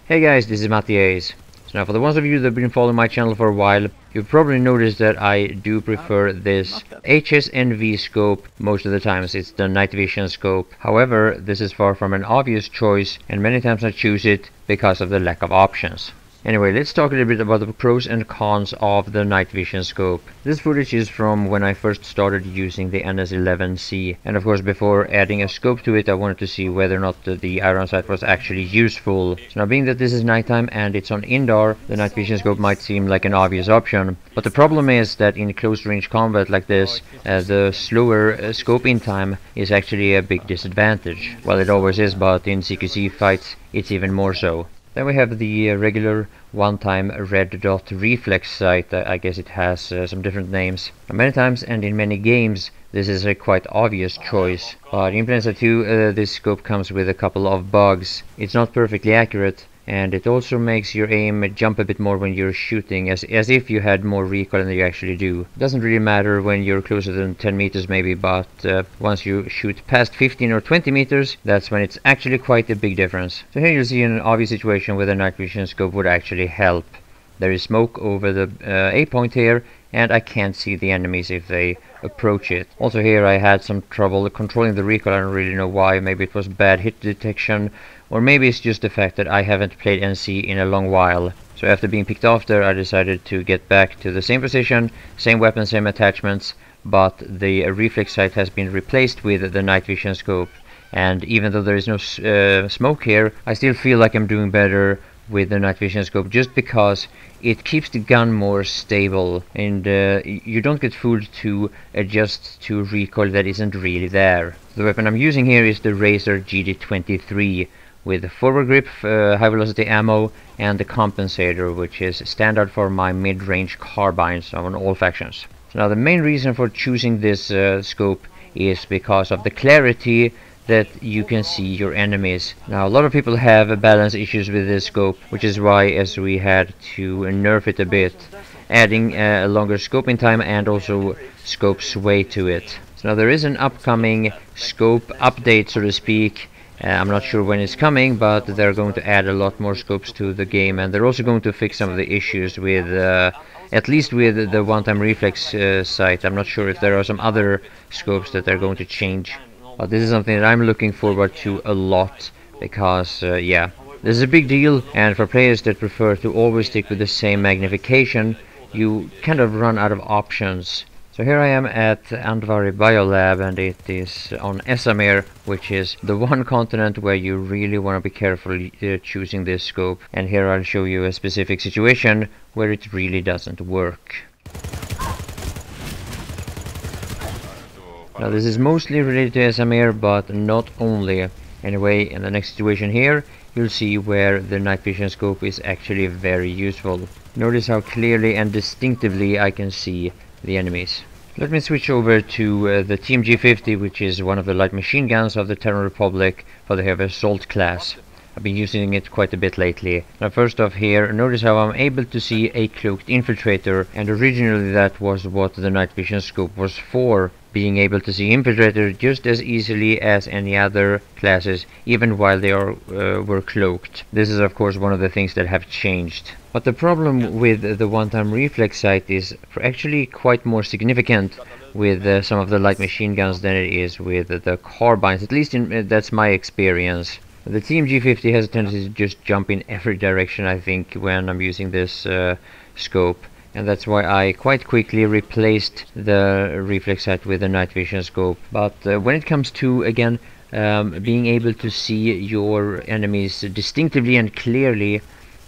Hey guys, this is MattiAce. So now for the ones of you that have been following my channel for a while, you've probably noticed that I do prefer this HSNV scope most of the times. It's the night vision scope. However, this is far from an obvious choice, and many times I choose it because of the lack of options. Anyway, let's talk a little bit about the pros and cons of the night vision scope. This footage is from when I first started using the NS11C, and of course before adding a scope to it I wanted to see whether or not the iron sight was actually useful. So now being that this is nighttime and it's on indoor, the night vision scope might seem like an obvious option. But the problem is that in close range combat like this, the slower scope in time is actually a big disadvantage. Well, it always is, but in CQC fights it's even more so. Then we have the regular one-time red dot reflex sight. I guess it has some different names. Many times and in many games this is a quite obvious choice. But in Planetside 2 this scope comes with a couple of bugs. It's not perfectly accurate, and it also makes your aim jump a bit more when you're shooting, as if you had more recoil than you actually do. It doesn't really matter when you're closer than 10 meters maybe, but once you shoot past 15 or 20 meters, that's when it's actually quite a big difference. So here you'll see an obvious situation where the night vision scope would actually help. There is smoke over the A point here, and I can't see the enemies if they approach it. Also here I had some trouble controlling the recoil. I don't really know why. Maybe it was bad hit detection, or maybe it's just the fact that I haven't played NC in a long while. So after being picked off there, I decided to get back to the same position, same weapon, same attachments, but the reflex sight has been replaced with the night vision scope. And even though there is no smoke here, I still feel like I'm doing better with the night vision scope, just because it keeps the gun more stable, and you don't get fooled to adjust to recoil that isn't really there. The weapon I'm using here is the Razer GD23 with forward grip, high velocity ammo, and the compensator, which is standard for my mid-range carbines on all factions. So now the main reason for choosing this scope is because of the clarity that you can see your enemies. Now a lot of people have balance issues with this scope, which is why as we had to nerf it a bit, adding a longer scoping time and also scope sway to it. So now there is an upcoming scope update, so to speak. I'm not sure when it's coming, but they're going to add a lot more scopes to the game, and they're also going to fix some of the issues with at least with the one-time reflex sight. I'm not sure if there are some other scopes that they're going to change. But this is something that I'm looking forward to a lot, because yeah, this is a big deal, and for players that prefer to always stick with the same magnification, you kind of run out of options. So here I am at Andvari Biolab, and it is on Esamir, which is the one continent where you really want to be careful choosing this scope. And here I'll show you a specific situation where it really doesn't work. Now this is mostly related to Esamir, but not only. Anyway, in the next situation here, you'll see where the night vision scope is actually very useful. Notice how clearly and distinctively I can see the enemies. Let me switch over to the Team G50, which is one of the light machine guns of the Terran Republic for the heavy assault class. I've been using it quite a bit lately. Now first off here, notice how I'm able to see a cloaked infiltrator, and originally that was what the night vision scope was for, being able to see infiltrator just as easily as any other classes, even while they were cloaked. This is of course one of the things that have changed. But the problem with the one-time reflex sight is actually quite more significant with some of the light machine guns than it is with the carbines, at least that's my experience. The Team G50 has a tendency to just jump in every direction, I think, when I'm using this scope. And that's why I quite quickly replaced the reflex sight with the night vision scope. But when it comes to, again, being able to see your enemies distinctively and clearly,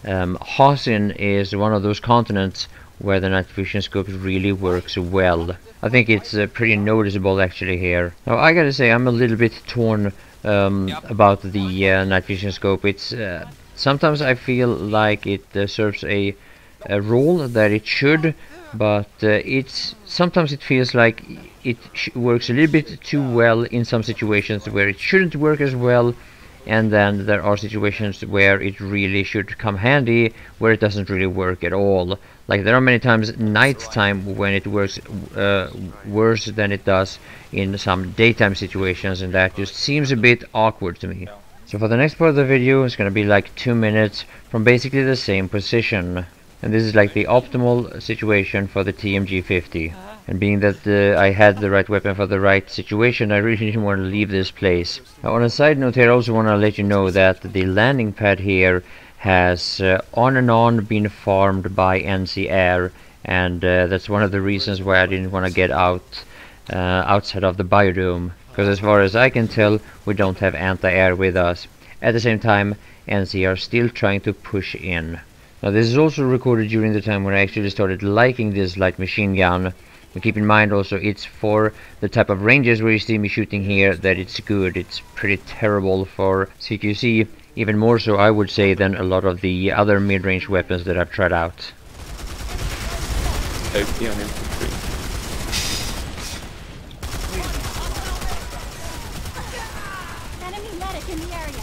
Hasin is one of those continents where the night vision scope really works well. I think it's pretty noticeable actually here. Now I gotta say, I'm a little bit torn about the night vision scope. It's sometimes I feel like it serves a role that it should, but sometimes it feels like it works a little bit too well in some situations where it shouldn't work as well, and then there are situations where it really should come handy where it doesn't really work at all. Like there are many times nighttime when it works worse than it does in some daytime situations, and that just seems a bit awkward to me. So for the next part of the video, it's gonna be like 2 minutes from basically the same position. And this is like the optimal situation for the TMG-50. And being that I had the right weapon for the right situation, I really didn't want to leave this place. Now, on a side note here, I also want to let you know that the landing pad here has on and on been farmed by NC Air, and that's one of the reasons why I didn't want to get outside of the biodome, because as far as I can tell, we don't have anti-air with us. At the same time, NC are still trying to push in. Now, this is also recorded during the time when I actually started liking this light machine gun. But keep in mind also, it's for the type of ranges where you see me shooting here that it's good. It's pretty terrible for CQC, even more so I would say than a lot of the other mid-range weapons that I've tried out. OP on infantry. Enemy medic in the area.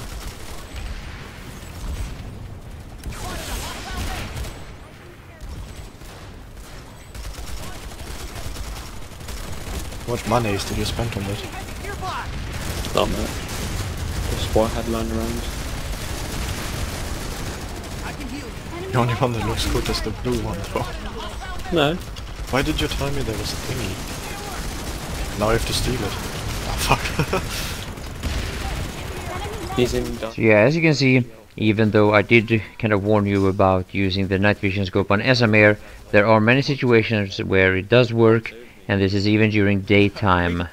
What money did you spend on that? Not much. Just what I had lying around. The only one that looks good is the blue one, bro. No. Why did you tell me there was a thingy? Now I have to steal it. Ah, fuck. He's in. So yeah, as you can see, even though I did kind of warn you about using the night vision scope on SMR, there are many situations where it does work, and this is even during daytime.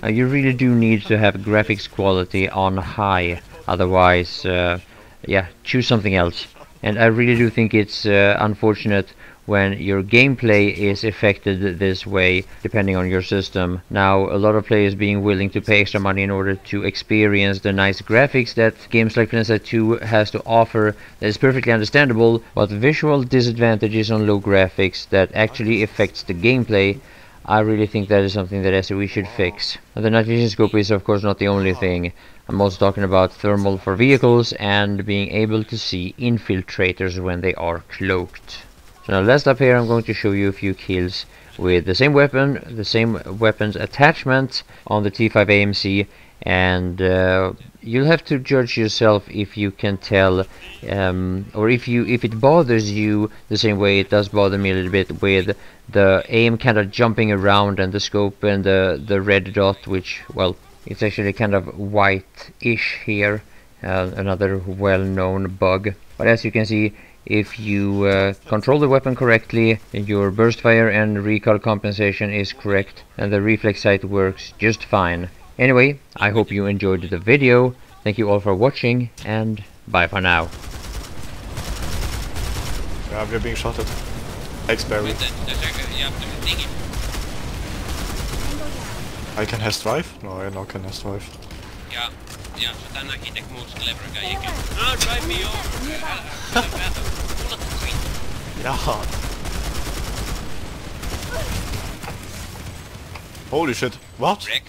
You really do need to have graphics quality on high, otherwise, yeah, choose something else. And I really do think it's unfortunate when your gameplay is affected this way, depending on your system. Now, a lot of players being willing to pay extra money in order to experience the nice graphics that games like Planetside 2 has to offer, that is perfectly understandable, but visual disadvantages on low graphics that actually affects the gameplay, I really think that is something that SOE should fix. Now, the night vision scope is of course not the only thing. I'm also talking about thermal for vehicles and being able to see infiltrators when they are cloaked. So now last up here I'm going to show you a few kills with the same weapon, the same weapons attachment on the T5 AMC, and you'll have to judge yourself if you can tell, or if it bothers you the same way it does bother me a little bit, with the aim kind of jumping around and the scope and the red dot, which, well, it's actually kind of white-ish here, another well-known bug. But as you can see, if you control the weapon correctly, your burst fire and recoil compensation is correct, and the reflex sight works just fine. Anyway, I hope you enjoyed the video. Thank you all for watching, and bye for now. Yeah, we're being shot at. X-Berry. I can has drive? No, I now can has drive. Ja, så tänäkin tek muuta clever guy. No, drive me over. Jaha. Holy shit. What? Wreck.